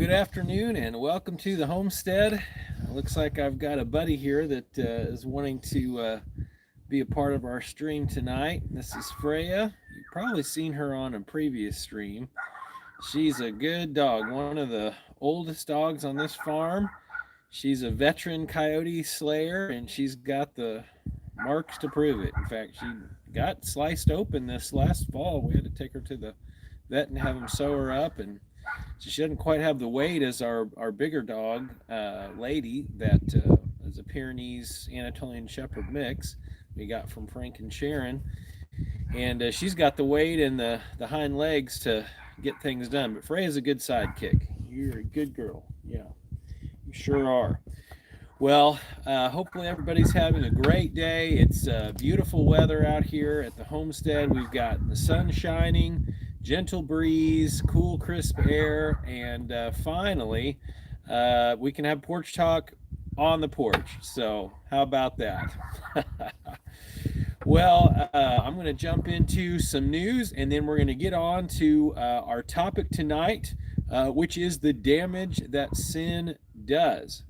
Good afternoon and welcome to the homestead. Looks like I've got a buddy here that is wanting to be a part of our stream tonight. This is Freya. You've probably seen her on a previous stream. She's a good dog, one of the oldest dogs on this farm. She's a veteran coyote slayer and she's got the marks to prove it. In fact, she got sliced open this last fall. We had to take her to the vet and have him sew her up, and she doesn't quite have the weight as our bigger dog, Lady, that is a Pyrenees Anatolian Shepherd mix we got from Frank and Sharon. And she's got the weight and the hind legs to get things done. But Freya's a good sidekick. You're a good girl. Yeah, you sure are. Well, hopefully everybody's having a great day. It's beautiful weather out here at the homestead. We've got the sun shining, gentle breeze, cool, crisp air, and finally, we can have porch talk on the porch. So, how about that? Well, I'm going to jump into some news and then we're going to get on to our topic tonight, which is the damage that sin does.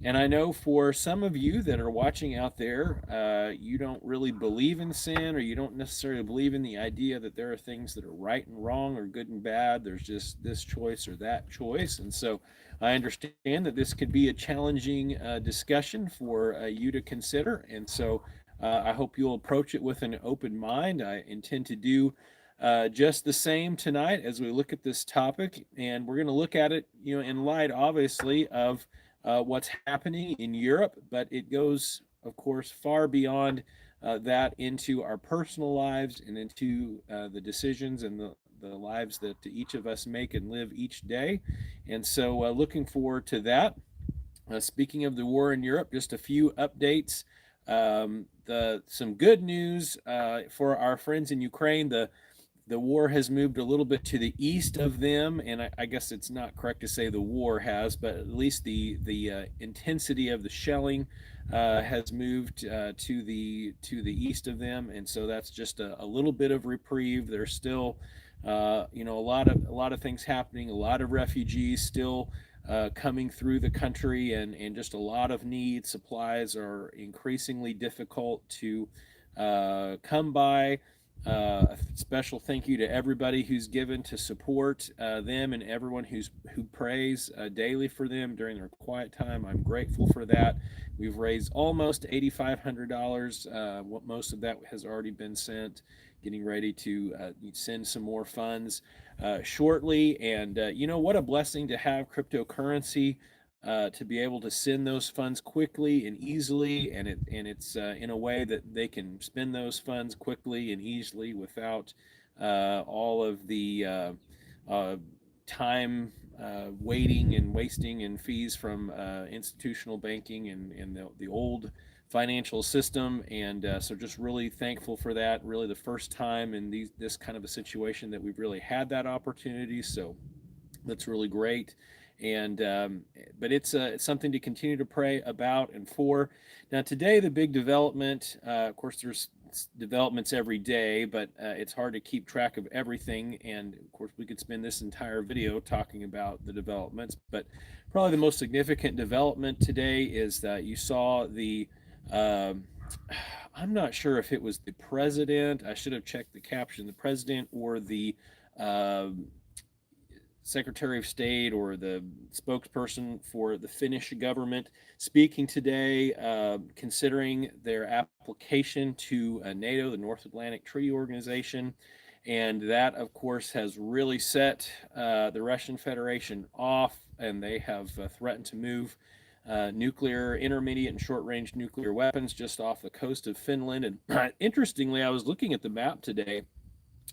And I know for some of you that are watching out there, you don't really believe in sin, or you don't necessarily believe in the idea that there are things that are right and wrong or good and bad. There's just this choice or that choice. And so I understand that this could be a challenging discussion for you to consider. And so I hope you'll approach it with an open mind. I intend to do just the same tonight as we look at this topic. And we're going to look at it, in light, obviously, of what's happening in Europe, but it goes, of course, far beyond that into our personal lives and into the decisions and the lives that each of us make and live each day. And so, looking forward to that. Speaking of the war in Europe, just a few updates. Some good news for our friends in Ukraine. The war has moved a little bit to the east of them, and I guess it's not correct to say the war has, but at least the intensity of the shelling has moved to the east of them, and so that's just a little bit of reprieve. There's still, a lot of things happening, a lot of refugees still coming through the country, and just a lot of needs. Supplies are increasingly difficult to come by. A special thank you to everybody who's given to support them, and everyone who prays daily for them during their quiet time. I'm grateful for that. We've raised almost $8,500. Most of that has already been sent. Getting ready to send some more funds shortly. And what a blessing to have cryptocurrency. To be able to send those funds quickly and easily, and it's in a way that they can spend those funds quickly and easily without all of the time waiting and wasting and fees from institutional banking and the old financial system. And so just really thankful for that. Really the first time in this kind of a situation that we've really had that opportunity. So that's really great. And but it's something to continue to pray about and for. Now today, the big development, of course, there's developments every day, but it's hard to keep track of everything. And of course, we could spend this entire video talking about the developments. But probably the most significant development today is that you saw the. I'm not sure if it was the president. I should have checked the caption. The president or the Secretary of State or the spokesperson for the Finnish government speaking today, considering their application to NATO, the North Atlantic Treaty Organization. And that, of course, has really set the Russian Federation off, and they have threatened to move nuclear, intermediate, and short range nuclear weapons just off the coast of Finland. And interestingly, I was looking at the map today.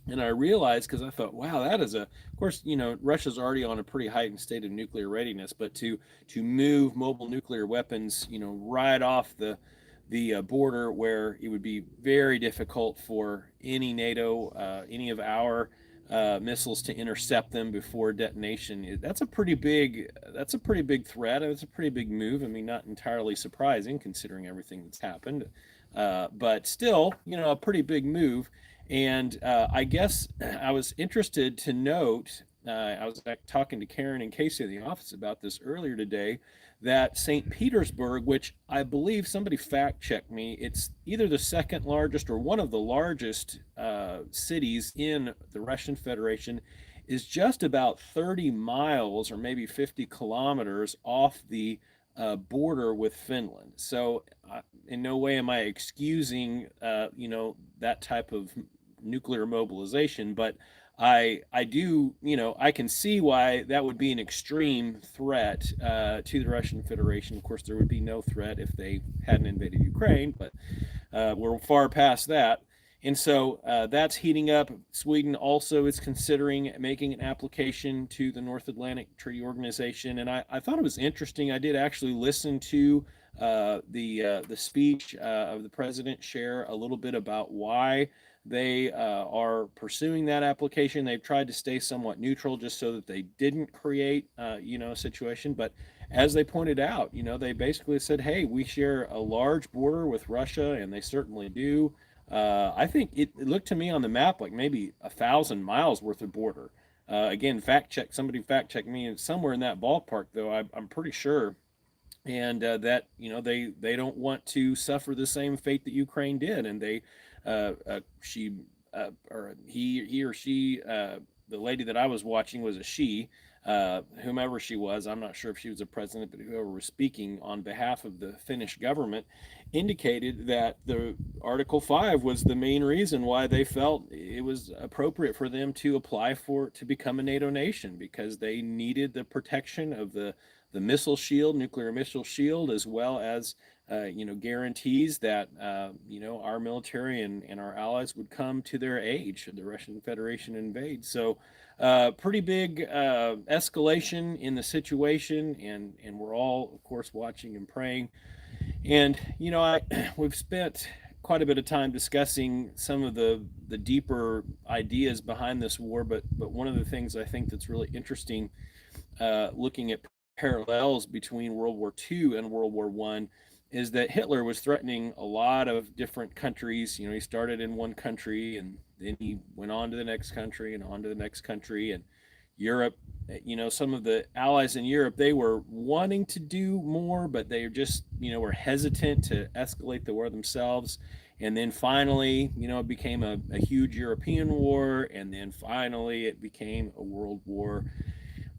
And I realized, because I thought, wow, that is of course, Russia's already on a pretty heightened state of nuclear readiness, but to move mobile nuclear weapons, right off the border, where it would be very difficult for any NATO, any of our missiles to intercept them before detonation. That's a pretty big threat. It's a pretty big move. I mean, not entirely surprising considering everything that's happened, but still, a pretty big move. And I guess I was interested to note I was talking to Karen and Casey in the office about this earlier today, that St. Petersburg, which I believe somebody fact checked me, it's either the second largest or one of the largest cities in the Russian Federation, is just about 30 miles or maybe 50 kilometers off the border with Finland. So, in no way am I excusing, that type of nuclear mobilization, but I do, I can see why that would be an extreme threat to the Russian Federation. Of course, there would be no threat if they hadn't invaded Ukraine, but we're far past that. And so that's heating up. Sweden also is considering making an application to the North Atlantic Treaty Organization. And I thought it was interesting. I did actually listen to the speech of the president share a little bit about why they are pursuing that application. They've tried to stay somewhat neutral just so that they didn't create, a situation. But as they pointed out, they basically said, hey, we share a large border with Russia, and they certainly do. I think it looked to me on the map like maybe 1,000 miles worth of border. Again, somebody fact checked me, and somewhere in that ballpark, though, I'm pretty sure. And that they don't want to suffer the same fate that Ukraine did, and she or he or she, the lady that I was watching was a she, whomever she was. I'm not sure if she was a president, but whoever was speaking on behalf of the Finnish government indicated that the Article 5 was the main reason why they felt it was appropriate for them to apply to become a NATO nation, because they needed the protection of the missile shield, nuclear missile shield, as well as guarantees that our military and our allies would come to their aid should the Russian Federation invade. So, pretty big escalation in the situation, and we're all, of course, watching and praying. And we've spent quite a bit of time discussing some of the deeper ideas behind this war, but one of the things I think that's really interesting, looking at parallels between World War II and World War I, is that Hitler was threatening a lot of different countries. He started in one country, and then he went on to the next country and on to the next country. And Europe, some of the allies in Europe, they were wanting to do more, but they just, were hesitant to escalate the war themselves. And then finally, it became a huge European war, and then finally it became a world war.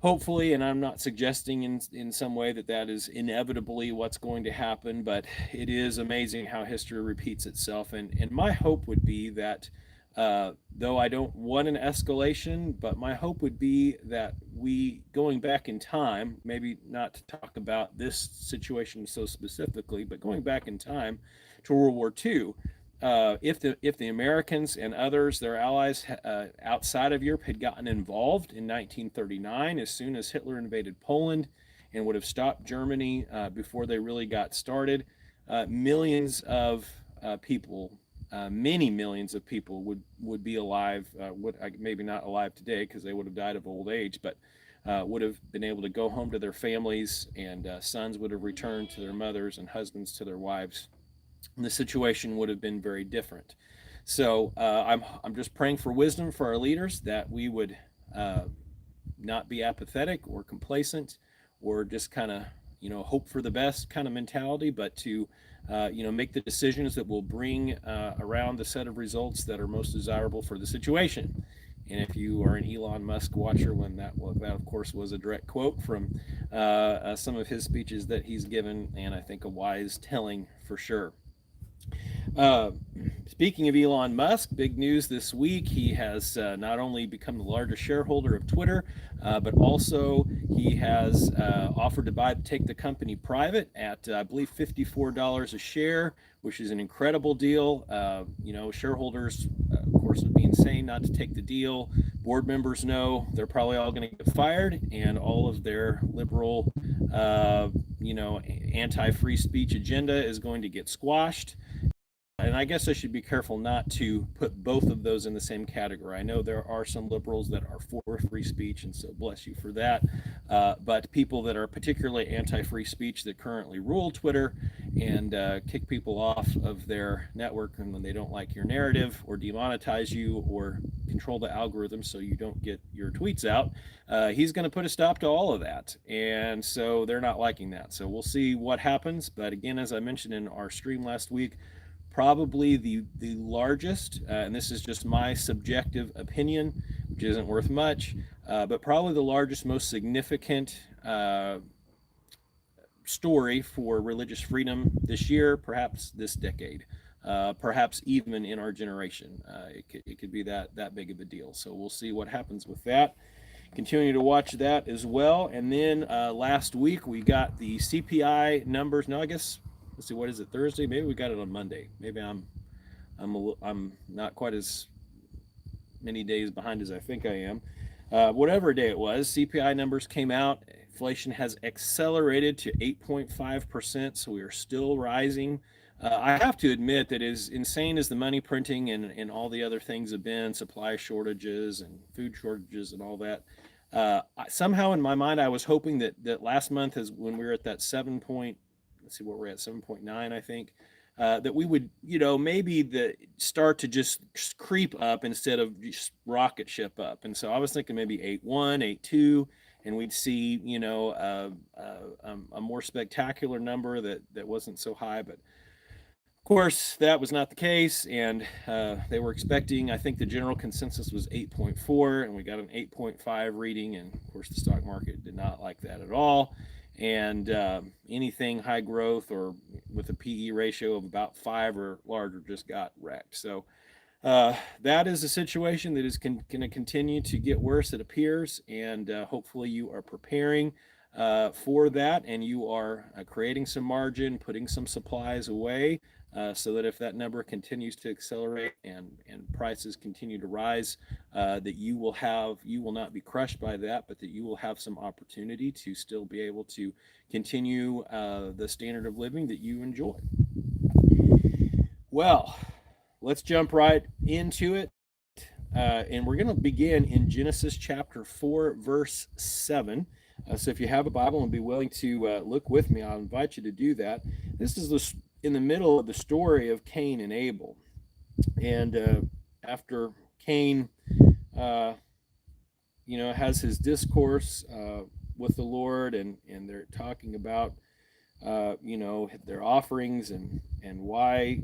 Hopefully, and I'm not suggesting in some way that is inevitably what's going to happen, but it is amazing how history repeats itself. And my hope would be that, though I don't want an escalation, but my hope would be that we, going back in time, maybe not to talk about this situation so specifically, but going back in time to World War II, if the Americans and others, their allies outside of Europe, had gotten involved in 1939, as soon as Hitler invaded Poland, and would have stopped Germany before they really got started, millions of people, many millions of people would be alive. Maybe not alive today because they would have died of old age, but would have been able to go home to their families, and sons would have returned to their mothers and husbands to their wives. And the situation would have been very different. So I'm just praying for wisdom for our leaders, that we would not be apathetic or complacent, or just kind of hope for the best kind of mentality, but to make the decisions that will bring around the set of results that are most desirable for the situation. And if you are an Elon Musk watcher, that of course was a direct quote from some of his speeches that he's given, and I think a wise telling for sure. Speaking of Elon Musk, big news this week. He has not only become the largest shareholder of Twitter, but also he has offered to take the company private at, I believe, $54 a share, which is an incredible deal. Shareholders, of course, would be insane not to take the deal. Board members know they're probably all going to get fired, and all of their liberal, anti-free speech agenda is going to get squashed. And I guess I should be careful not to put both of those in the same category. I know there are some liberals that are for free speech, and so bless you for that. But people that are particularly anti-free speech that currently rule Twitter and kick people off of their network and when they don't like your narrative, or demonetize you, or control the algorithm so you don't get your tweets out. He's going to put a stop to all of that, and so they're not liking that. So we'll see what happens. But again, as I mentioned in our stream last week, probably the largest, and this is just my subjective opinion, which isn't worth much, but probably the largest, most significant story for religious freedom this year, perhaps this decade, perhaps even in our generation. It could be that big of a deal. So we'll see what happens with that. Continue to watch that as well. And then last week we got the CPI numbers. Now I guess let's see, what is it, Thursday? Maybe we got it on Monday. Maybe I'm not quite as many days behind as I think I am. Whatever day it was, CPI numbers came out. Inflation has accelerated to 8.5%, so we are still rising. I have to admit that as insane as the money printing and all the other things have been, supply shortages and food shortages and all that, somehow in my mind I was hoping that last month, is when we were at that 7 point, let's see what we're at, 7.9, I think, that we would, maybe start to just creep up instead of just rocket ship up. And so I was thinking maybe 8.1, 8.2, and we'd see, a more spectacular number that wasn't so high. But of course, that was not the case, and they were expecting, I think the general consensus was 8.4, and we got an 8.5 reading, and of course the stock market did not like that at all. And anything high growth or with a PE ratio of about 5 or larger just got wrecked. So that is a situation that is going to continue to get worse, it appears, and hopefully you are preparing for that, and you are creating some margin, putting some supplies away, so that if that number continues to accelerate and prices continue to rise, that you will not be crushed by that, but that you will have some opportunity to still be able to continue the standard of living that you enjoy. Well, let's jump right into it. And we're going to begin in Genesis chapter 4, verse 7. So if you have a Bible and be willing to look with me, I'll invite you to do that. This is in the middle of the story of Cain and Abel. And after Cain, has his discourse with the Lord, and they're talking about, their offerings and why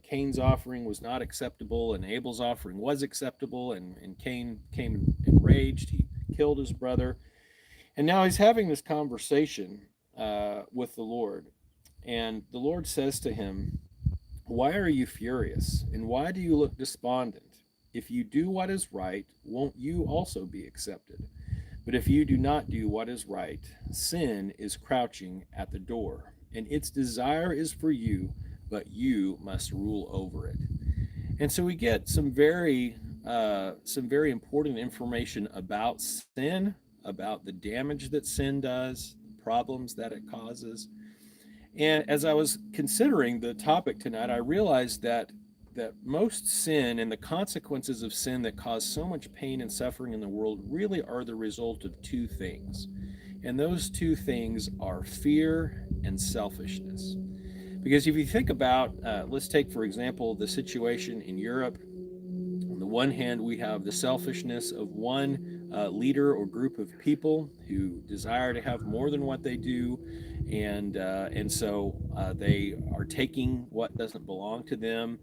Cain's offering was not acceptable and Abel's offering was acceptable, and Cain came enraged. He killed his brother. And now he's having this conversation with the Lord. And the Lord says to him, "Why are you furious? And why do you look despondent? If you do what is right, won't you also be accepted? But if you do not do what is right, sin is crouching at the door, and its desire is for you, but you must rule over it." And so we get some very important information about sin, about the damage that sin does, the problems that it causes. And as I was considering the topic tonight, I realized that most sin and the consequences of sin that cause so much pain and suffering in the world really are the result of two things. And those two things are fear and selfishness. Because if you think about, let's take, for example, the situation in Europe. On the one hand, we have the selfishness of one leader or group of people who desire to have more than what they do, and so they are taking what doesn't belong to them.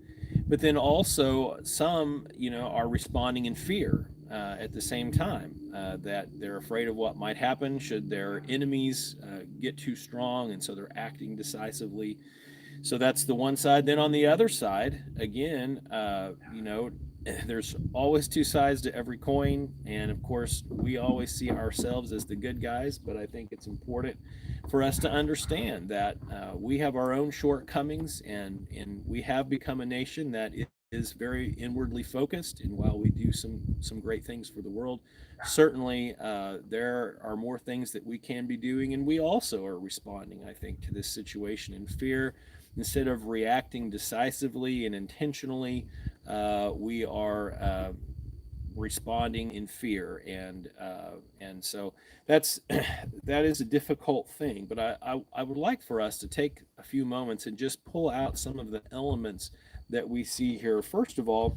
But then also some, are responding in fear at the same time, that they're afraid of what might happen should their enemies get too strong, and so they're acting decisively. So that's the one side. Then on the other side, again, there's always two sides to every coin. And of course, we always see ourselves as the good guys, but I think it's important for us to understand that we have our own shortcomings, and we have become a nation that is very inwardly focused. And while we do some great things for the world, certainly there are more things that we can be doing. And we also are responding, I think, to this situation in fear. Instead of reacting decisively and intentionally, we are responding in fear, and so that is a difficult thing. But I would like for us to take a few moments and just pull out some of the elements that we see here. First of all,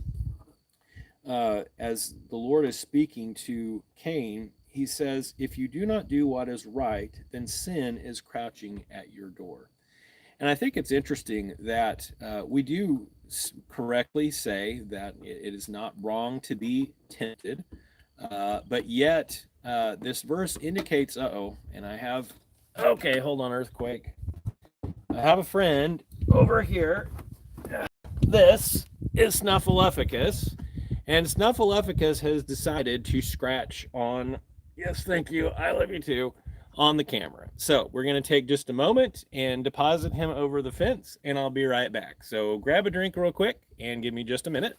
as the Lord is speaking to Cain, he says, "If you do not do what is right, then sin is crouching at your door." And I think it's interesting that we do correctly say that it is not wrong to be tempted, but yet this verse indicates, and I have, okay, hold on, earthquake. I have a friend over here. This is Snuffleupagus, and Snuffleupagus has decided to scratch on, yes, thank you, I love you too, on the camera. So we're going to take just a moment and deposit him over the fence, and I'll be right back. So grab a drink real quick and give me just a minute.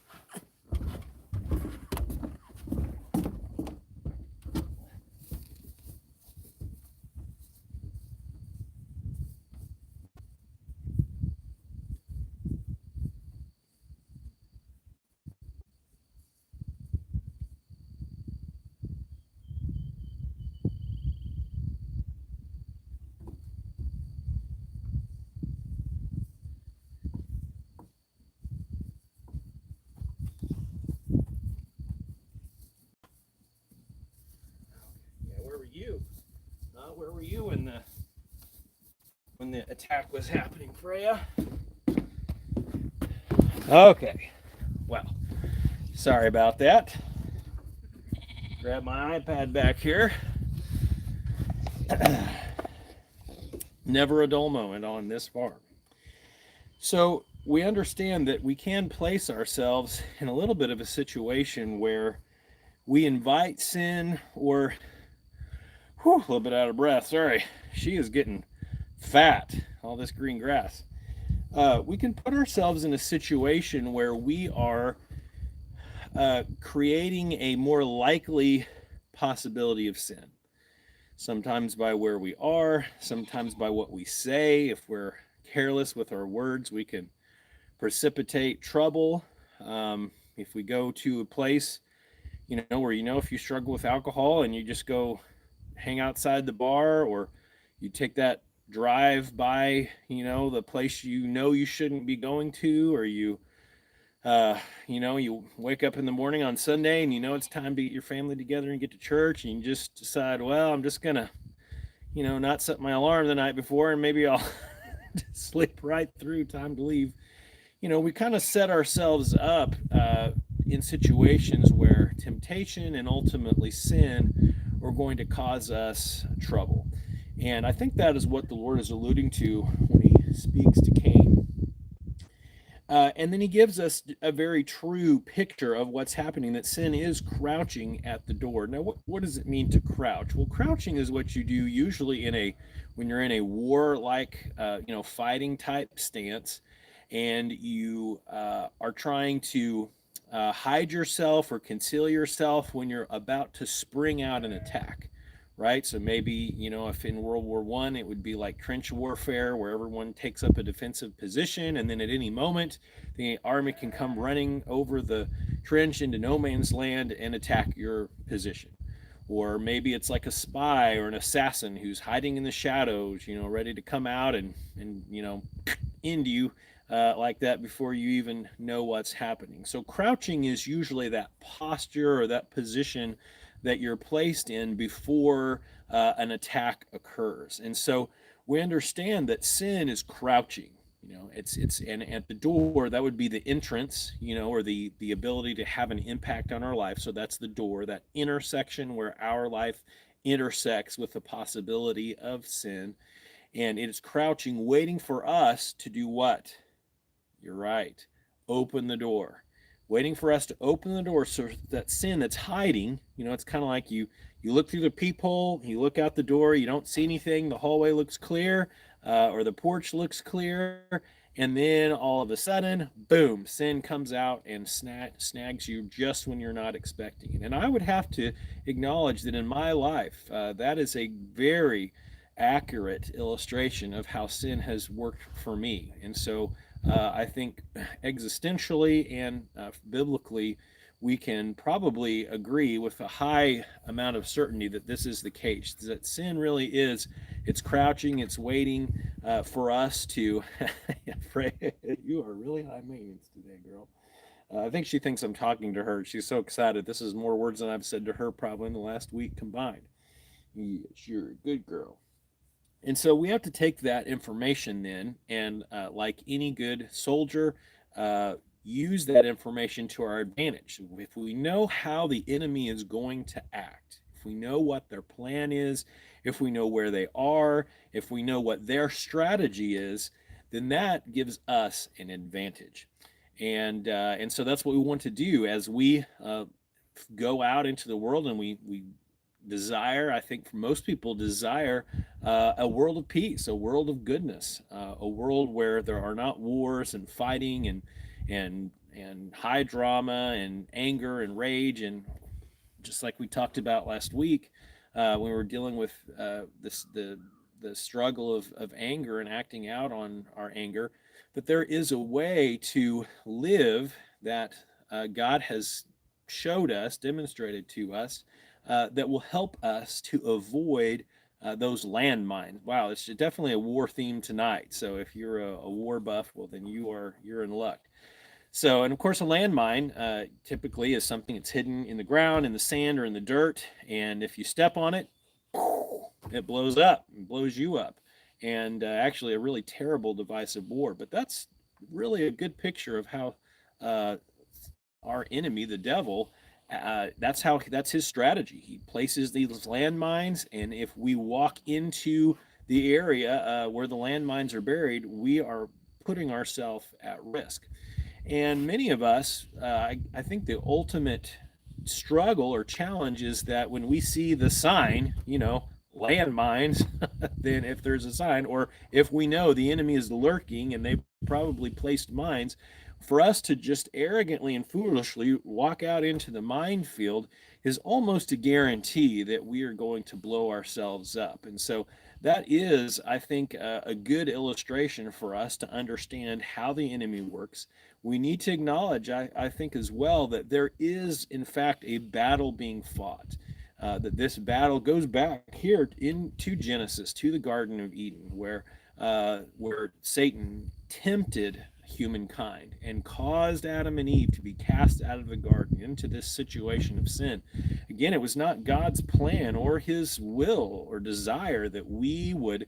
Yeah, where were you? Where were you when the attack was happening, Freya? Okay, well, sorry about that. Grab my iPad back here. Never a dull moment on this farm. So we understand that we can place ourselves in a little bit of a situation where we invite sin, or a little bit out of breath. Sorry, she is getting fat, all this green grass. We can put ourselves in a situation where we are creating a more likely possibility of sin. Sometimes by where we are, sometimes by what we say. If we're careless with our words, we can precipitate trouble. If we go to a place, where if you struggle with alcohol and you just go hang outside the bar, or you take that drive by, the place you shouldn't be going to, or you wake up in the morning on Sunday and it's time to get your family together and get to church, and you just decide, well, I'm just gonna, not set my alarm the night before, and maybe I'll sleep right through time to leave. We kind of set ourselves up in situations where temptation and ultimately sin are going to cause us trouble. And I think that is what the Lord is alluding to when he speaks to Cain. And then he gives us a very true picture of what's happening, that sin is crouching at the door. Now, what does it mean to crouch? Well, crouching is what you do usually when you're in a war-like, fighting type stance, and you are trying to hide yourself or conceal yourself when you're about to spring out an attack. Right, so maybe if in World War I, it would be like trench warfare, where everyone takes up a defensive position, and then at any moment the army can come running over the trench into no man's land and attack your position. Or maybe it's like a spy or an assassin who's hiding in the shadows, ready to come out and end you like that before you even know what's happening. So crouching is usually that posture or that position that you're placed in before an attack occurs. And so we understand that sin is crouching. It's and at the door, that would be the entrance, or the ability to have an impact on our life. So that's the door, that intersection where our life intersects with the possibility of sin. And it is crouching, waiting for us to do what? You're right. Open the door. Waiting for us to open the door, so that sin that's hiding, it's kind of like you look through the peephole, you look out the door, you don't see anything, the hallway looks clear, or the porch looks clear, and then all of a sudden, boom, sin comes out and snags you just when you're not expecting it. And I would have to acknowledge that in my life, that is a very accurate illustration of how sin has worked for me. And so I think existentially and biblically, we can probably agree with a high amount of certainty that this is the case, that sin really is, it's crouching, it's waiting for us to, Freya, you are really high maintenance today, girl. I think she thinks I'm talking to her. She's so excited. This is more words than I've said to her probably in the last week combined. Yes, you're a good girl. And so we have to take that information then, and like any good soldier, uh, use that information to our advantage. If we know how the enemy is going to act, if we know what their plan is, if we know where they are, if we know what their strategy is, then that gives us an advantage. And so that's what we want to do as we go out into the world, and we desire, I think for most people, desire a world of peace, a world of goodness, a world where there are not wars and fighting and high drama and anger and rage, and just like we talked about last week when we were dealing with the struggle of anger and acting out on our anger, that there is a way to live that God has showed us, demonstrated to us, that will help us to avoid those landmines. Wow, it's definitely a war theme tonight. So if you're a war buff, well then you're in luck. So, and of course, a landmine typically is something that's hidden in the ground, in the sand, or in the dirt. And if you step on it, it blows up and blows you up. And actually, a really terrible device of war. But that's really a good picture of how uh, our enemy, the devil, that's his strategy. He places these landmines, and if we walk into the area where the landmines are buried, we are putting ourselves at risk. And many of us, I think the ultimate struggle or challenge is that when we see the sign, landmines, then if there's a sign, or if we know the enemy is lurking and they've probably placed mines, for us to just arrogantly and foolishly walk out into the minefield is almost a guarantee that we are going to blow ourselves up. And so that is, I think, a good illustration for us to understand how the enemy works. We need to acknowledge, I think, as well, that there is, in fact, a battle being fought. That this battle goes back here into Genesis, to the Garden of Eden, where Satan tempted humankind and caused Adam and Eve to be cast out of the garden into this situation of sin. Again, it was not God's plan or his will or desire that we would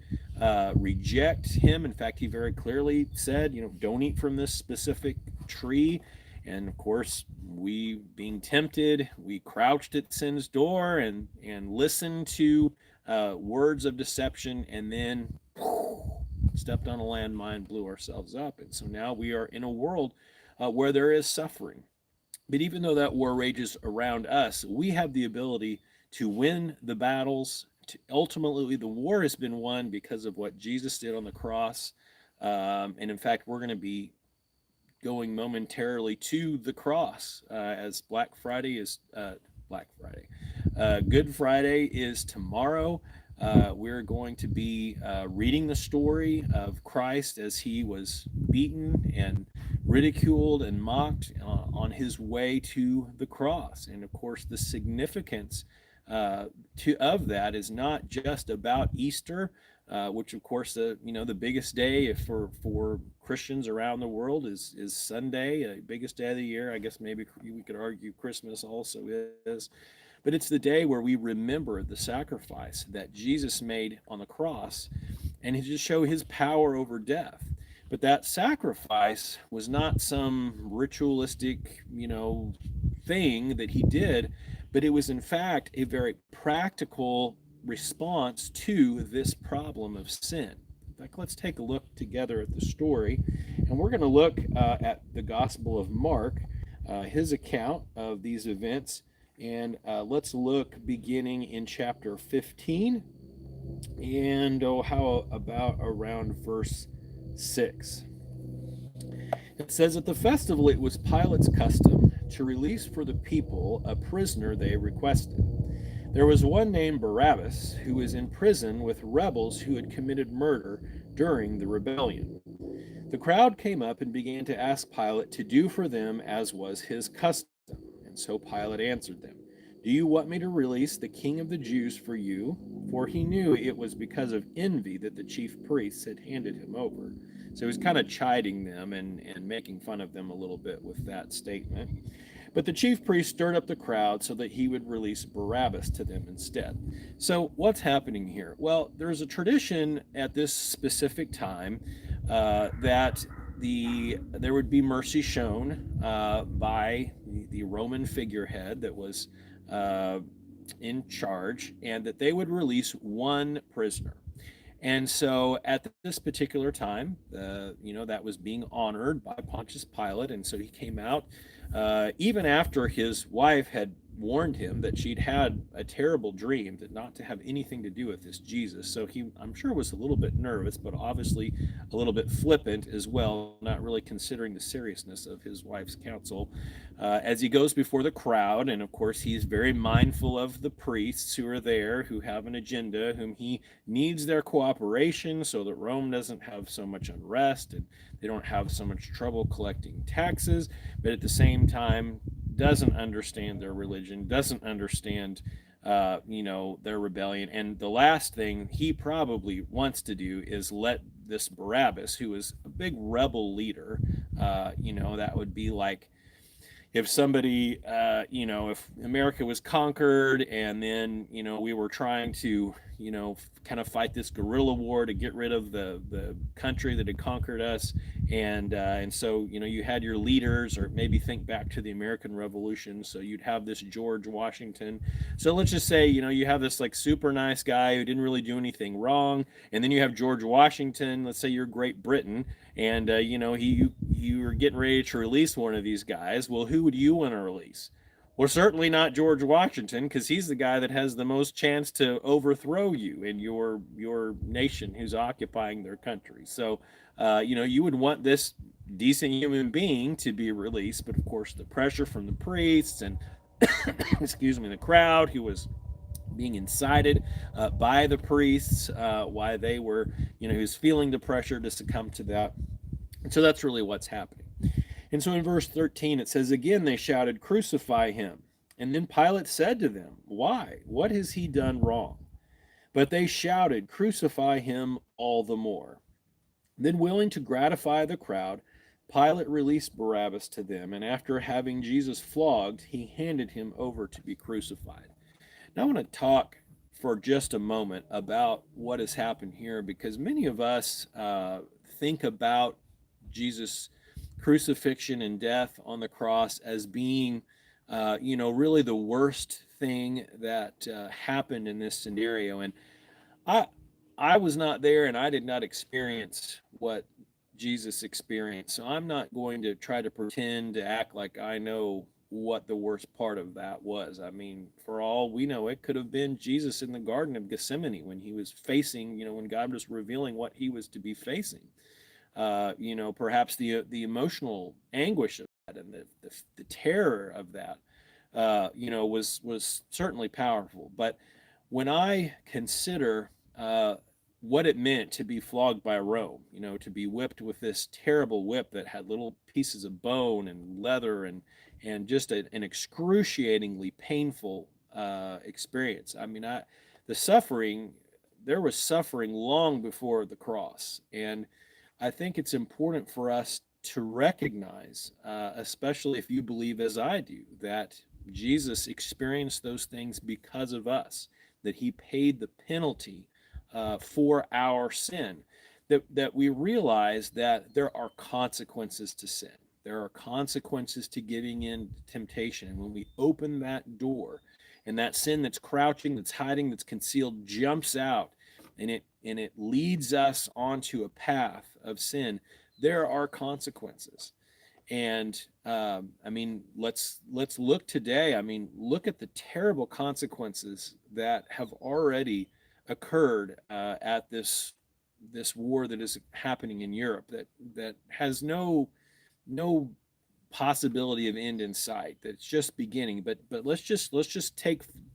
reject him. In fact, he very clearly said, don't eat from this specific tree. And of course, we, being tempted, we crouched at sin's door and listened to words of deception, and then stepped on a landmine, blew ourselves up. And so now we are in a world where there is suffering. But even though that war rages around us, we have the ability to win the battles. Ultimately, the war has been won because of what Jesus did on the cross. And in fact, we're going to be going momentarily to the cross as Black Friday. Good Friday is tomorrow. We're going to be reading the story of Christ as he was beaten and ridiculed and mocked on his way to the cross. And of course, the significance of that is not just about Easter, which of course the biggest day for Christians around the world is Sunday, the biggest day of the year. I guess maybe we could argue Christmas also is. But it's the day where we remember the sacrifice that Jesus made on the cross, and to show his power over death. But that sacrifice was not some ritualistic, thing that he did, but it was in fact a very practical response to this problem of sin. In fact, let's take a look together at the story, and we're going to look at the Gospel of Mark, his account of these events. And let's look beginning in chapter 15, and how about around verse 6. It says, at the festival it was Pilate's custom to release for the people a prisoner they requested. There was one named Barabbas who was in prison with rebels who had committed murder during the rebellion. The crowd came up and began to ask Pilate to do for them as was his custom. And so Pilate answered them, Do you want me to release the king of the Jews for you? For he knew it was because of envy that the chief priests had handed him over. So he was kind of chiding them and making fun of them a little bit with that statement. But the chief priest stirred up the crowd so that he would release Barabbas to them instead. So, what's happening here? Well, there's a tradition at this specific time that there would be mercy shown by the Roman figurehead that was uh, in charge, and that they would release one prisoner. And so at this particular time, that was being honored by Pontius Pilate. And so he came out, even after his wife had warned him that she'd had a terrible dream, that not to have anything to do with this Jesus. So he, I'm sure, was a little bit nervous, but obviously a little bit flippant as well, not really considering the seriousness of his wife's counsel. As he goes before the crowd, and of course, he's very mindful of the priests who are there, who have an agenda, whom he needs their cooperation so that Rome doesn't have so much unrest and they don't have so much trouble collecting taxes, but at the same time doesn't understand their religion, doesn't understand their rebellion. And the last thing he probably wants to do is let this Barabbas, who is a big rebel leader, that would be like if somebody, if America was conquered and then, we were trying to, kind of fight this guerrilla war to get rid of the country that had conquered us. And so, you had your leaders, or maybe think back to the American Revolution. So you'd have this George Washington. So let's just say, you have this like super nice guy who didn't really do anything wrong. And then you have George Washington, let's say you're Great Britain, and you were getting ready to release one of these guys. Well, who would you want to release? Well, certainly not George Washington, because he's the guy that has the most chance to overthrow you and your nation who's occupying their country. So, you would want this decent human being to be released, but of course, the pressure from the priests and excuse me, the crowd who was being incited by the priests, why they were, who's feeling the pressure to succumb to that. And so that's really what's happening. And so in verse 13, it says, again, they shouted, crucify him. And then Pilate said to them, why? What has he done wrong? But they shouted, crucify him all the more. Then, willing to gratify the crowd, Pilate released Barabbas to them, and after having Jesus flogged, he handed him over to be crucified. Now, I want to talk for just a moment about what has happened here, because many of us think about Jesus' crucifixion and death on the cross as being, really the worst thing that happened in this scenario. And I, I was not there, and I did not experience what Jesus experienced. So I'm not going to try to pretend to act like I know what the worst part of that was. I mean, for all we know, it could have been Jesus in the Garden of Gethsemane when he was facing, when God was revealing what he was to be facing. Perhaps the emotional anguish of that and the terror of that, was certainly powerful. But when I consider what it meant to be flogged by Rome, to be whipped with this terrible whip that had little pieces of bone and leather and just an excruciatingly painful experience. I mean, the suffering, there was suffering long before the cross, and I think it's important for us to recognize, especially if you believe as I do, that Jesus experienced those things because of us, that he paid the penalty for our sin, that we realize that there are consequences to sin. There are consequences to giving in to temptation. And when we open that door and that sin that's crouching, that's hiding, that's concealed jumps out, and it leads us onto a path of sin, there are consequences. And let's look today. I mean, look at the terrible consequences that have already occurred at this war that is happening in Europe, that has no possibility of end in sight. That's just beginning. But let's just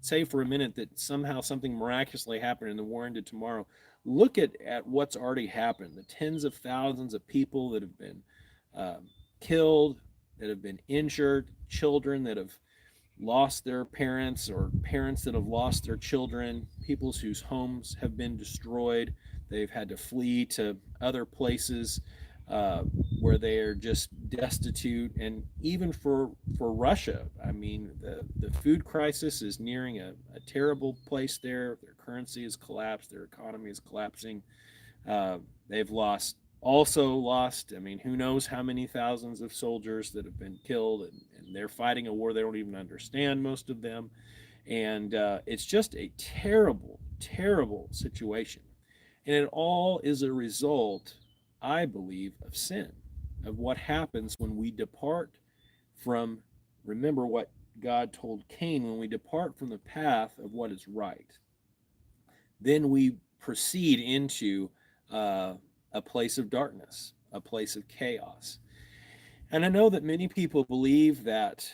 say for a minute that somehow something miraculously happened and the war ended tomorrow. Look at what's already happened. The tens of thousands of people that have been killed, that have been injured, children that have lost their parents or parents that have lost their children, people whose homes have been destroyed. They've had to flee to other places uh, where they are just destitute. And even for Russia, I mean, the food crisis is nearing a terrible place there. Their currency has collapsed, their economy is collapsing. They've also lost, I mean, who knows how many thousands of soldiers that have been killed, and they're fighting a war they don't even understand, most of them. And it's just a terrible, terrible situation. And it all is a result, I believe, of sin, of what happens when we depart from, remember what God told Cain, when we depart from the path of what is right, then we proceed into uh, a place of darkness, a place of chaos. And I know that many people believe that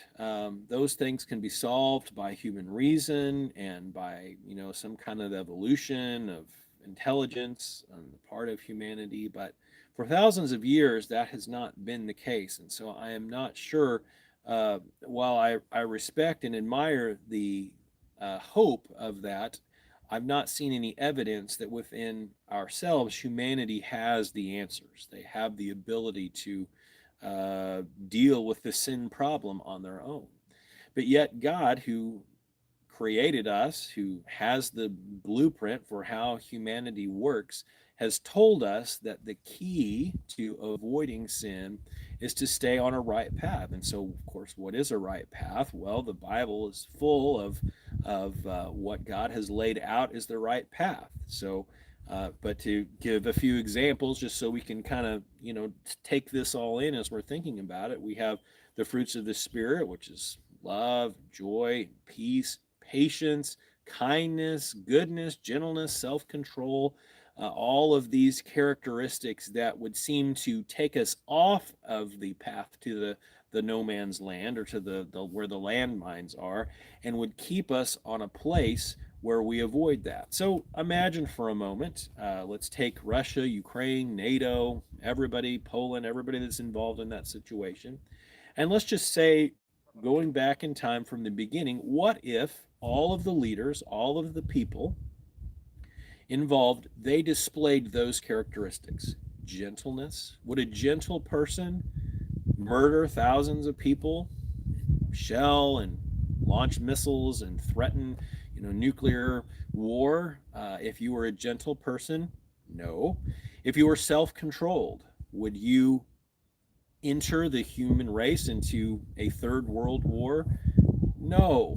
those things can be solved by human reason and by, some kind of evolution of intelligence on the part of humanity. But for thousands of years, that has not been the case. And so I am not sure, while I respect and admire the hope of that, I've not seen any evidence that within ourselves, humanity has the answers. They have the ability to deal with the sin problem on their own. But yet, God, who created us, who has the blueprint for how humanity works, has told us that the key to avoiding sin is to stay on a right path. And so, of course, what is a right path? Well, the Bible is full of what God has laid out as the right path. So, but to give a few examples, just so we can kind of take this all in as we're thinking about it, we have the fruits of the Spirit, which is love, joy, peace, patience, kindness, goodness, gentleness, self control, all of these characteristics that would seem to take us off of the path to the no man's land, or to the where the landmines are, and would keep us on a place where we avoid that. So imagine for a moment, let's take Russia, Ukraine, NATO, everybody, Poland, everybody that's involved in that situation. And let's just say, going back in time from the beginning, what if all of the leaders, all of the people involved, they displayed those characteristics? Gentleness. Would a gentle person murder thousands of people, shell and launch missiles and threaten, nuclear war? If you were a gentle person, no. If you were self-controlled, would you enter the human race into a third world war? No.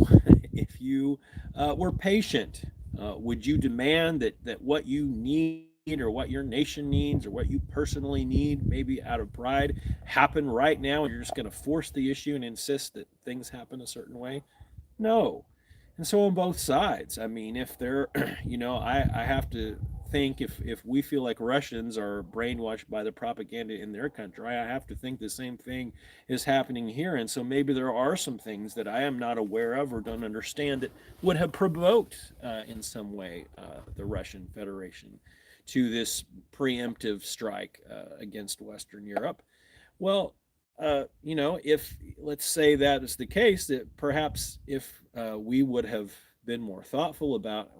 If you were patient, would you demand that what you need, or what your nation needs, or what you personally need, maybe out of pride, happen right now, and you're just going to force the issue and insist that things happen a certain way? No. And so on both sides, I mean, if they're, I have to think, if we feel like Russians are brainwashed by the propaganda in their country, I have to think the same thing is happening here. And so maybe there are some things that I am not aware of or don't understand that would have provoked, in some way, the Russian Federation to this preemptive strike against Western Europe. Well, if, let's say that is the case, that perhaps if we would have been more thoughtful about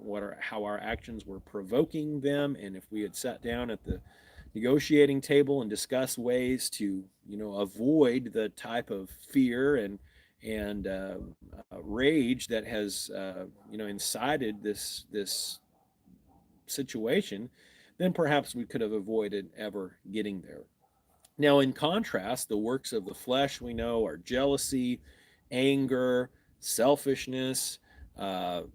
how our actions were provoking them, and if we had sat down at the negotiating table and discussed ways to, avoid the type of fear and rage that has, incited this situation, then perhaps we could have avoided ever getting there. Now, in contrast, the works of the flesh, we know, are jealousy, anger, selfishness, all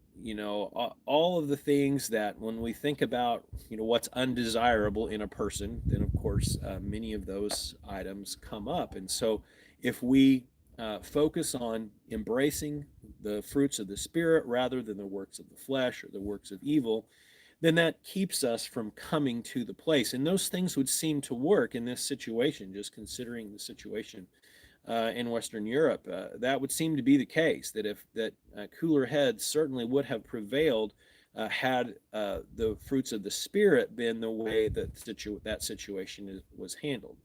of the things that, when we think about, what's undesirable in a person, then of course many of those items come up. And so if we focus on embracing the fruits of the Spirit rather than the works of the flesh or the works of evil, then that keeps us from coming to the place. And those things would seem to work in this situation, just considering the situation in Western Europe. That would seem to be the case, that if that cooler heads certainly would have prevailed had the fruits of the Spirit been the way that that situation was handled.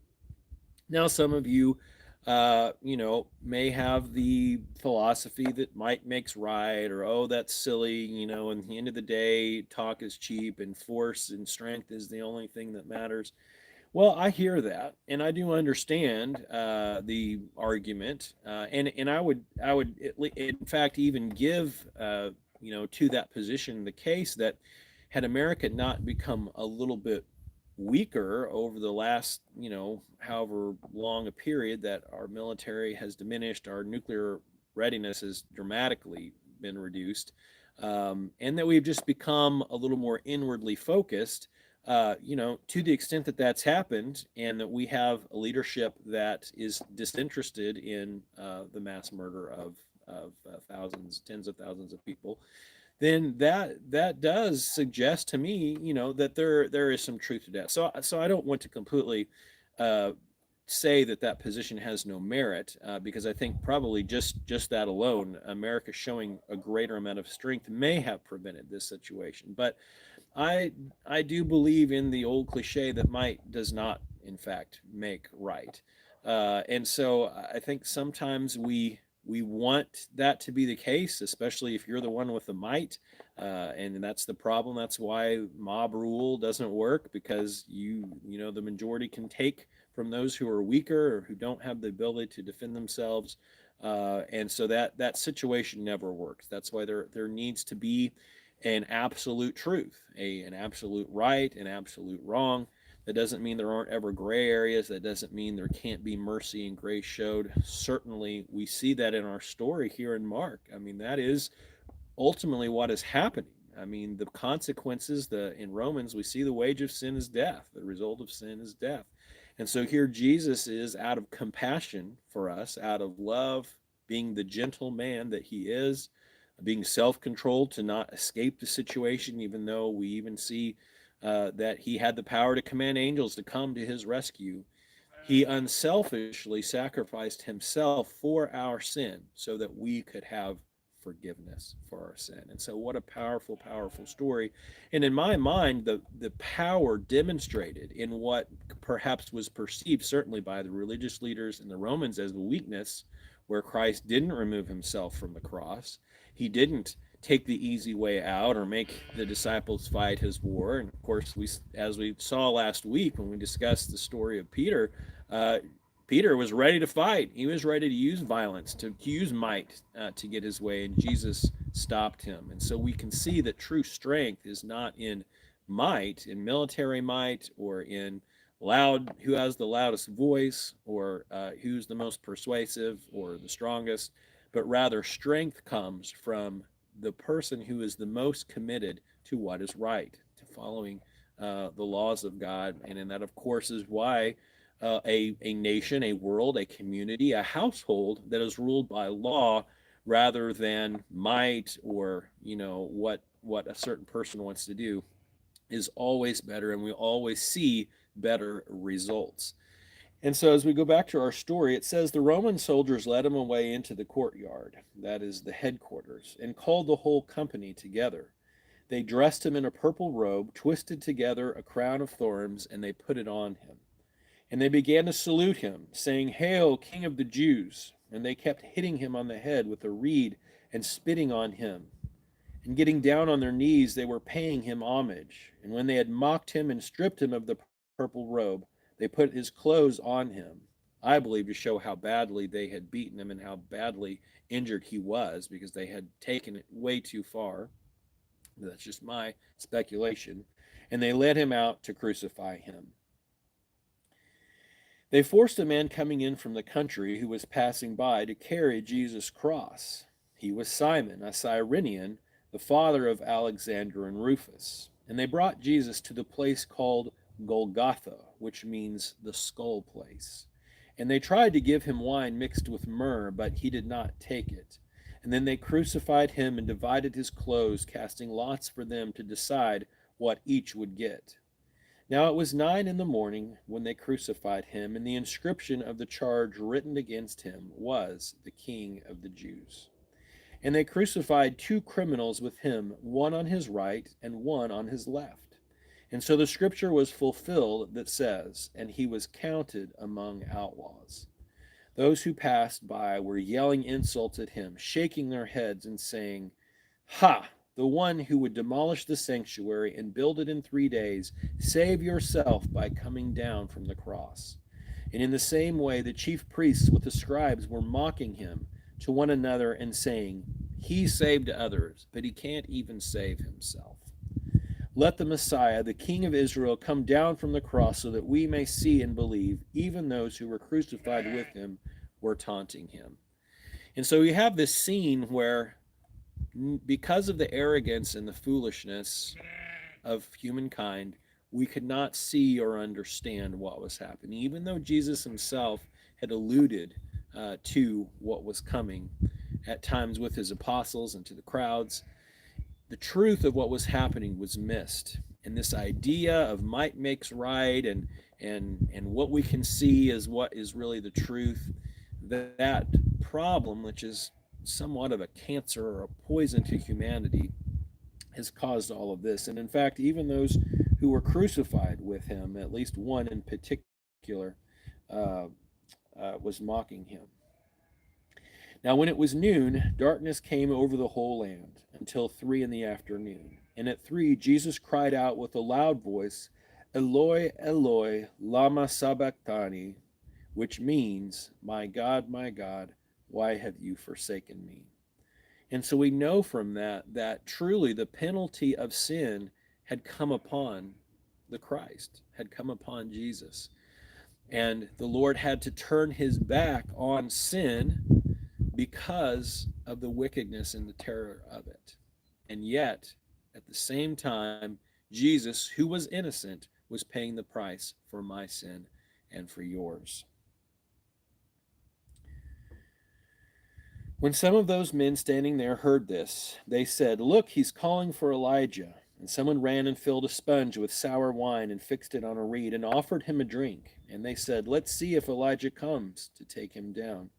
Now, some of you may have the philosophy that might makes right, or oh, that's silly. And at the end of the day, talk is cheap, and force and strength is the only thing that matters. Well, I hear that, and I do understand the argument, and I would in fact even give to that position the case that had America not become a little bit weaker over the last however long a period that our military has diminished, our nuclear readiness has dramatically been reduced, and that we've just become a little more inwardly focused, to the extent that that's happened, and that we have a leadership that is disinterested in the mass murder of thousands, tens of thousands of people, then that does suggest to me, that there is some truth to that. So I don't want to completely uh, say that that position has no merit, because I think probably just that alone, America showing a greater amount of strength may have prevented this situation. But I I do believe in the old cliche that might does not, in fact, make right, and so I think sometimes we want that to be the case, especially if you're the one with the might, and that's the problem. That's why mob rule doesn't work, because the majority can take from those who are weaker or who don't have the ability to defend themselves, and so that situation never works. That's why there needs to be an absolute truth, an absolute right, an absolute wrong. That doesn't mean there aren't ever gray areas. That doesn't mean there can't be mercy and grace showed. Certainly, we see that in our story here in Mark. I mean, that is ultimately what is happening. I mean, the consequences, in Romans, we see the wage of sin is death. The result of sin is death. And so here Jesus is, out of compassion for us, out of love, being the gentle man that he is, being self-controlled to not escape the situation, even though we even see that he had the power to command angels to come to his rescue. He unselfishly sacrificed himself for our sin so that we could have forgiveness for our sin. And so, what a powerful, powerful story. And in my mind, the power demonstrated in what perhaps was perceived, certainly by the religious leaders and the Romans, as a weakness, where Christ didn't remove himself from the cross. He didn't take the easy way out or make the disciples fight his war. And of course, as we saw last week when we discussed the story of Peter, uh, Peter was ready to fight. He was ready to use violence, to use might, to get his way, and Jesus stopped him. And so we can see that true strength is not in might, in military might, or in who has the loudest voice, or who's the most persuasive or the strongest, but rather strength comes from the person who is the most committed to what is right, to following the laws of God. And that, of course, is why a nation, a world, a community, a household that is ruled by law rather than might, or what a certain person wants to do, is always better, and we always see better results. And so, as we go back to our story, it says the Roman soldiers led him away into the courtyard, that is the headquarters, and called the whole company together. They dressed him in a purple robe, twisted together a crown of thorns, and they put it on him. And they began to salute him, saying, "Hail, King of the Jews!" And they kept hitting him on the head with a reed and spitting on him. And getting down on their knees, they were paying him homage. And when they had mocked him and stripped him of the purple robe, they put his clothes on him. I believe to show how badly they had beaten him and how badly injured he was, because they had taken it way too far. That's just my speculation. And they led him out to crucify him. They forced a man coming in from the country who was passing by to carry Jesus' cross. He was Simon, a Cyrenian, the father of Alexander and Rufus. And they brought Jesus to the place called Golgotha, which means the skull place. And they tried to give him wine mixed with myrrh, but he did not take it. And then they crucified him and divided his clothes, casting lots for them to decide what each would get. Now it was 9 in the morning when they crucified him, and the inscription of the charge written against him was, "The King of the Jews." And they crucified two criminals with him, one on his right and one on his left. And so the scripture was fulfilled that says, "And he was counted among outlaws." Those who passed by were yelling insults at him, shaking their heads and saying, "Ha! The one who would demolish the sanctuary and build it in 3 days, save yourself by coming down from the cross." And in the same way, the chief priests with the scribes were mocking him to one another and saying, "He saved others, but he can't even save himself. Let the Messiah, the King of Israel, come down from the cross so that we may see and believe." Even those who were crucified with him were taunting him. And so you have this scene where, because of the arrogance and the foolishness of humankind, we could not see or understand what was happening, even though Jesus himself had alluded to what was coming at times with his apostles and to the crowds. The truth of what was happening was missed, and this idea of might makes right, and what we can see is what is really the truth. That problem, which is somewhat of a cancer or a poison to humanity, has caused all of this. And in fact, even those who were crucified with him, at least one in particular, uh, was mocking him. Now, when it was noon, darkness came over the whole land until 3 in the afternoon. And at 3, Jesus cried out with a loud voice, "Eloi, Eloi, lama sabachthani," which means, my God, why have you forsaken me?" And so we know from that truly the penalty of sin had come upon the Christ, had come upon Jesus. And the Lord had to turn his back on sin because of the wickedness and the terror of it. And yet, at the same time, Jesus, who was innocent, was paying the price for my sin and for yours. When some of those men standing there heard this, they said, "Look, he's calling for Elijah." And someone ran and filled a sponge with sour wine and fixed it on a reed and offered him a drink. And they said, "Let's see if Elijah comes to take him down."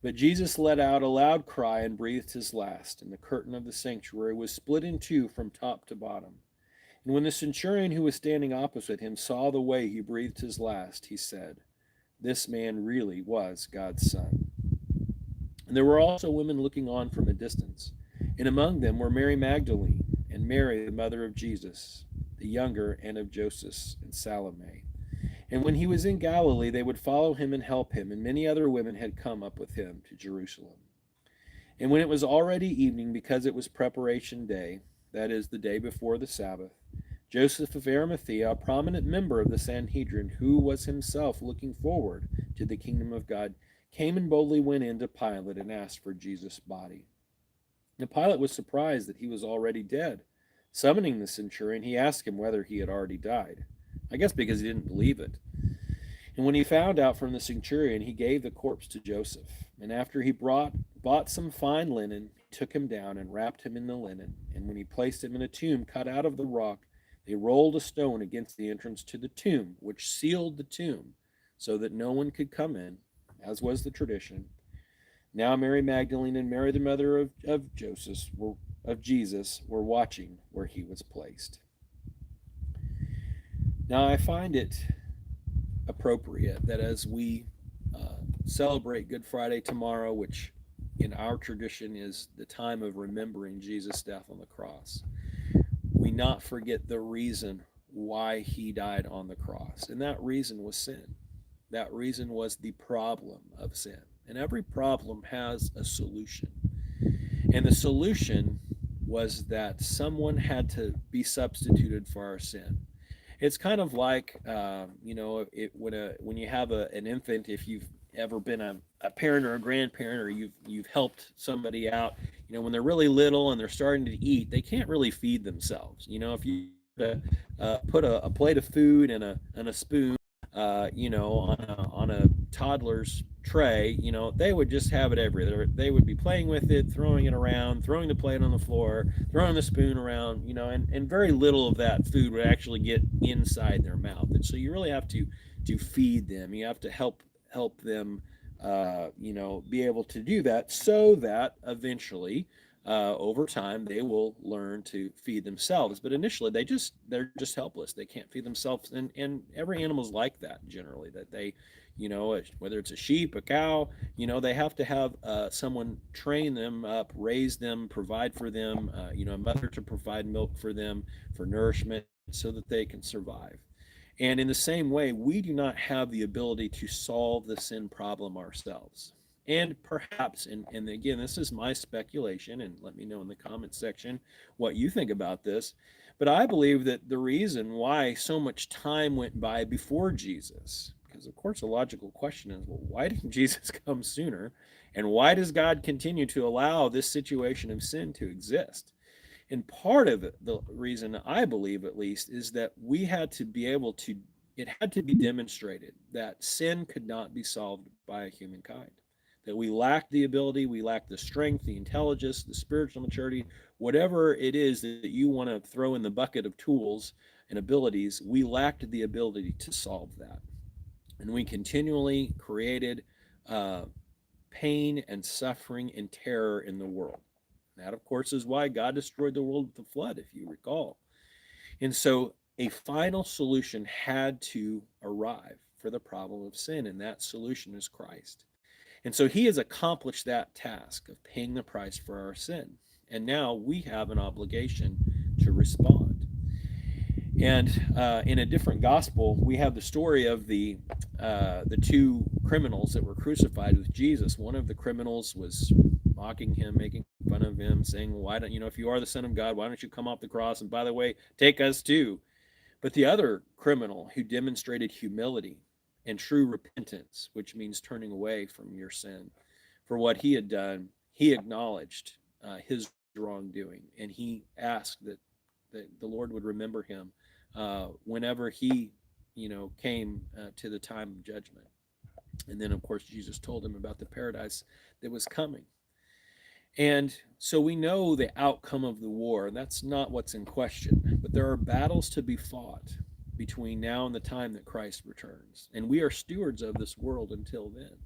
But Jesus let out a loud cry and breathed his last, and the curtain of the sanctuary was split in two from top to bottom. And when the centurion who was standing opposite him saw the way he breathed his last, he said, "This man really was God's son." And there were also women looking on from a distance, and among them were Mary Magdalene, and Mary, the mother of Jesus, the younger, and of Joseph and Salome. And when he was in Galilee, they would follow him and help him, and many other women had come up with him to Jerusalem. And when it was already evening, because it was preparation day, that is, the day before the Sabbath, Joseph of Arimathea, a prominent member of the Sanhedrin, who was himself looking forward to the kingdom of God, came and boldly went in to Pilate and asked for Jesus' body. And Pilate was surprised that he was already dead. Summoning the centurion, he asked him whether he had already died. I guess because he didn't believe it. And when he found out from the centurion, he gave the corpse to Joseph. And after he bought some fine linen, he took him down and wrapped him in the linen. And when he placed him in a tomb cut out of the rock, they rolled a stone against the entrance to the tomb, which sealed the tomb, so that no one could come in, as was the tradition. Now Mary Magdalene and Mary, the mother of Jesus, were watching where he was placed. Now I find it appropriate that as we celebrate Good Friday tomorrow, which in our tradition is the time of remembering Jesus' death on the cross, we not forget the reason why he died on the cross. And that reason was sin. That reason was the problem of sin. And every problem has a solution. And the solution was that someone had to be substituted for our sin. It's kind of like, when you have an infant, if you've ever been a parent or a grandparent, or you've helped somebody out, when they're really little and they're starting to eat, they can't really feed themselves. If you put a plate of food and a spoon, on a toddler's tray, they would just have it everywhere. They would be playing with it, throwing it around, throwing the plate on the floor, throwing the spoon around, and very little of that food would actually get inside their mouth. And so you really have to feed them. You have to help them, be able to do that, so that eventually over time they will learn to feed themselves. But initially, they're just helpless. They can't feed themselves, and every animal's like that generally. That they, whether it's a sheep, a cow, they have to have someone train them up, raise them, provide for them. A mother to provide milk for them for nourishment so that they can survive. And in the same way, we do not have the ability to solve the sin problem ourselves. And perhaps, and again, this is my speculation, and let me know in the comments section what you think about this. But I believe that the reason why so much time went by before Jesus, because of course, a logical question is, well, why didn't Jesus come sooner? And why does God continue to allow this situation of sin to exist? And part of it, the reason I believe at least, is that we had to be able to, it had to be demonstrated that sin could not be solved by humankind. That we lacked the ability, we lacked the strength, the intelligence, the spiritual maturity, whatever it is that you want to throw in the bucket of tools and abilities, we lacked the ability to solve that. And we continually created uh, pain and suffering and terror in the world. That, of course, is why God destroyed the world with the flood, if you recall. And so a final solution had to arrive for the problem of sin, and that solution is Christ. And so he has accomplished that task of paying the price for our sin. And now we have an obligation to respond. And in a different gospel, we have the story of the two criminals that were crucified with Jesus. One of the criminals was mocking him, making fun of him, saying, well, "Why don't if you are the Son of God, why don't you come off the cross? And by the way, take us too." But the other criminal who demonstrated humility and true repentance, which means turning away from your sin, for what he had done, he acknowledged his wrongdoing, and he asked that the Lord would remember him whenever he, came to the time of judgment. And then, of course, Jesus told him about the paradise that was coming. And so we know the outcome of the war, and that's not what's in question. But there are battles to be fought between now and the time that Christ returns. And we are stewards of this world until then.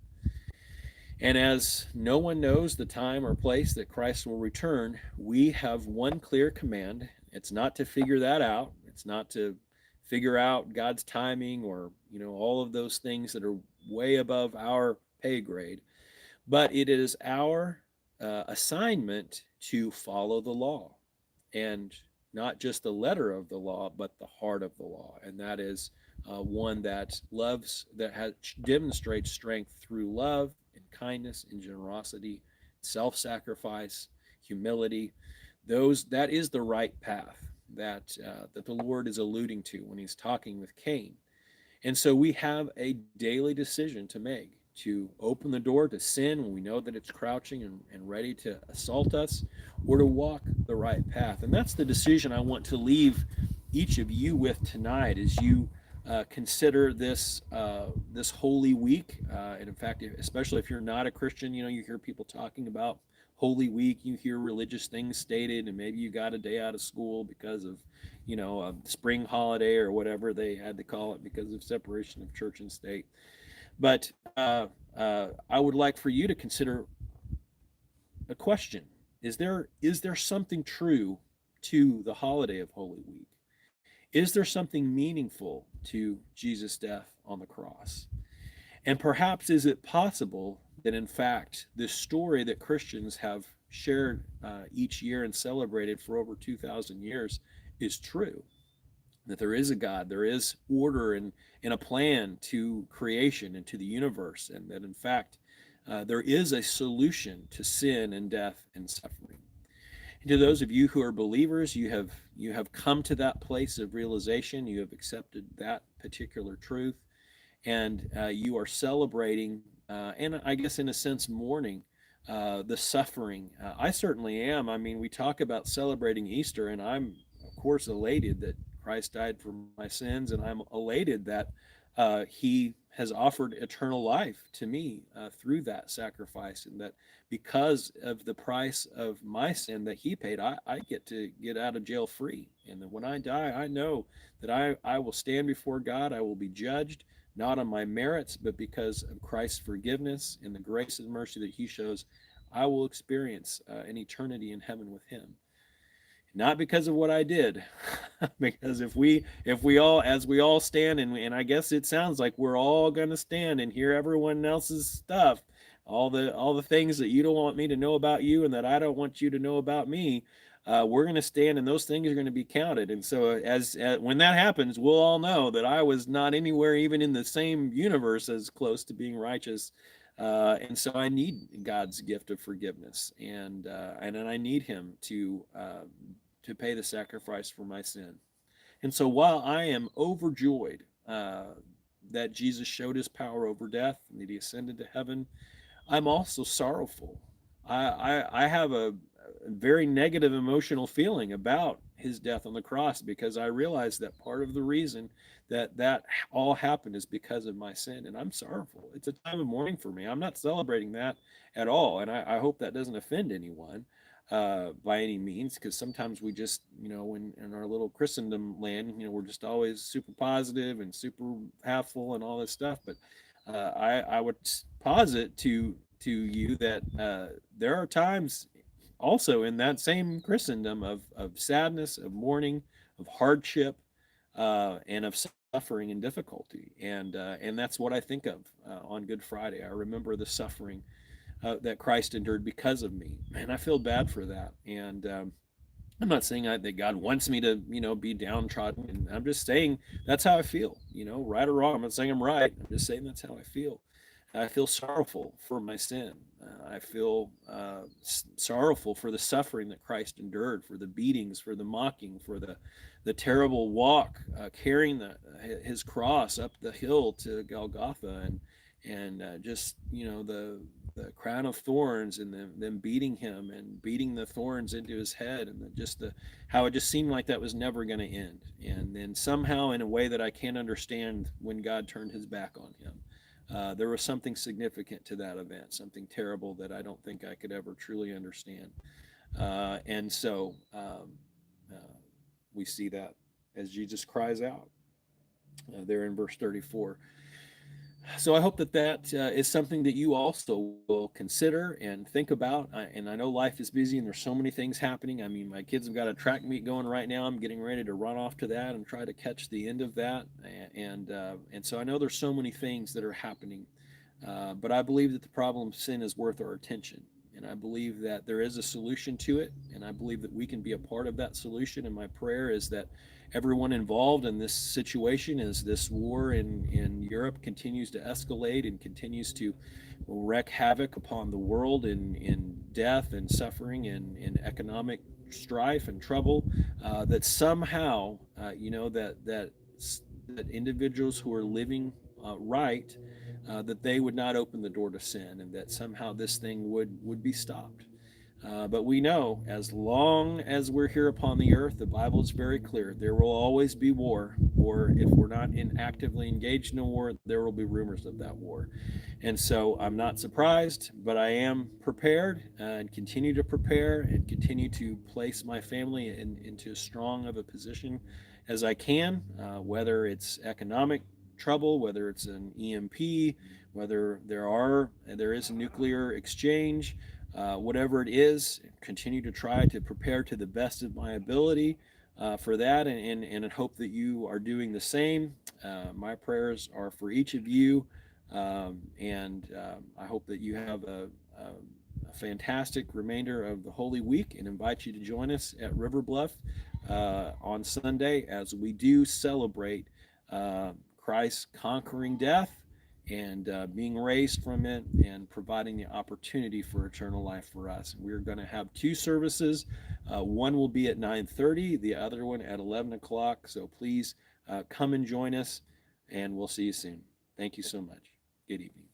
And as no one knows the time or place that Christ will return, we have one clear command. It's not to figure that out. It's not to figure out God's timing or, all of those things that are way above our pay grade. But it is our assignment to follow the law, and not just the letter of the law, but the heart of the law. And that is one that loves, that demonstrates strength through love and kindness and generosity, self-sacrifice, humility. That is the right path that the Lord is alluding to when he's talking with Cain. And so we have a daily decision to make, to open the door to sin when we know that it's crouching and ready to assault us, or to walk the right path. And that's the decision I want to leave each of you with tonight as you consider this Holy Week. And in fact, especially if you're not a Christian, you hear people talking about Holy Week, you hear religious things stated, and maybe you got a day out of school because of, a spring holiday or whatever they had to call it because of separation of church and state. But I would like for you to consider a question: is there something true to the holiday of Holy Week? Is there something meaningful to Jesus' death on the cross? And perhaps is it possible that, in fact, this story that Christians have shared each year and celebrated for over 2,000 years is true? That there is a God, there is order and a plan to creation and to the universe, and that, in fact, there is a solution to sin and death and suffering. And to those of you who are believers, you have come to that place of realization. You have accepted that particular truth, and you are celebrating, and I guess in a sense mourning the suffering. I certainly am. I mean, we talk about celebrating Easter, and I'm of course elated that Christ died for my sins, and I'm elated that He has offered eternal life to me through that sacrifice, and that because of the price of my sin that He paid, I get to get out of jail free. And that when I die, I know that I will stand before God. I will be judged not on my merits, but because of Christ's forgiveness and the grace and mercy that He shows. I will experience an eternity in heaven with him. Not because of what I did, because if we all as we all stand and I guess it sounds like we're all going to stand and hear everyone else's stuff, all the things that you don't want me to know about you and that I don't want you to know about me. We're going to stand and those things are going to be counted. And so as when that happens, we'll all know that I was not anywhere even in the same universe as close to being righteous. And so I need God's gift of forgiveness, and I need Him to pay the sacrifice for my sin. And so while I am overjoyed that Jesus showed his power over death and that he ascended to heaven, I'm also sorrowful. I have a very negative emotional feeling about his death on the cross because I realize that part of the reason that all happened is because of my sin, and I'm sorrowful. It's a time of mourning for me. I'm not celebrating that at all, and I hope that doesn't offend anyone by any means, because sometimes we just, in our little Christendom land, we're just always super positive and super half-full and all this stuff. But I would posit to you that there are times also in that same Christendom of sadness, of mourning, of hardship, and of suffering and difficulty, and that's what I think of on Good Friday. I remember the suffering that Christ endured because of me, and I feel bad for that. And I'm not saying that God wants me to, be downtrodden. And I'm just saying that's how I feel, right or wrong. I'm not saying I'm right. I'm just saying that's how I feel. I feel sorrowful for my sin. I feel sorrowful for the suffering that Christ endured, for the beatings, for the mocking, for the terrible walk carrying his cross up the hill to Golgotha, and just the crown of thorns and them beating him and beating the thorns into his head, and the how it just seemed like that was never going to end. And then somehow, in a way that I can't understand, when God turned his back on him, there was something significant to that event, something terrible that I don't think I could ever truly understand. And so we see that as Jesus cries out there in verse 34. So I hope that is something that you also will consider and think about. And I know life is busy and there's so many things happening. I mean, my kids have got a track meet going right now. I'm getting ready to run off to that and try to catch the end of that. And so I know there's so many things that are happening. But I believe that the problem of sin is worth our attention. And I believe that there is a solution to it. And I believe that we can be a part of that solution. And my prayer is that everyone involved in this situation, as this war in Europe continues to escalate and continues to wreak havoc upon the world in death and suffering and in economic strife and trouble, that somehow, that individuals who are living right, that they would not open the door to sin, and that somehow this thing would be stopped. But we know, as long as we're here upon the earth, the Bible is very clear. There will always be war, or if we're not actively engaged in a war, there will be rumors of that war. And so I'm not surprised, but I am prepared and continue to prepare and continue to place my family into as strong of a position as I can, whether it's economic trouble, whether it's an EMP, whether there is a nuclear exchange, whatever it is, continue to try to prepare to the best of my ability for that, and hope that you are doing the same. My prayers are for each of you, and I hope that you have a fantastic remainder of the Holy Week, and invite you to join us at River Bluff on Sunday as we do celebrate Christ conquering death and being raised from it and providing the opportunity for eternal life for us. We're going to have two services. One will be at 9:30, the other one at 11 o'clock. So please come and join us, and we'll see you soon. Thank you so much. Good evening.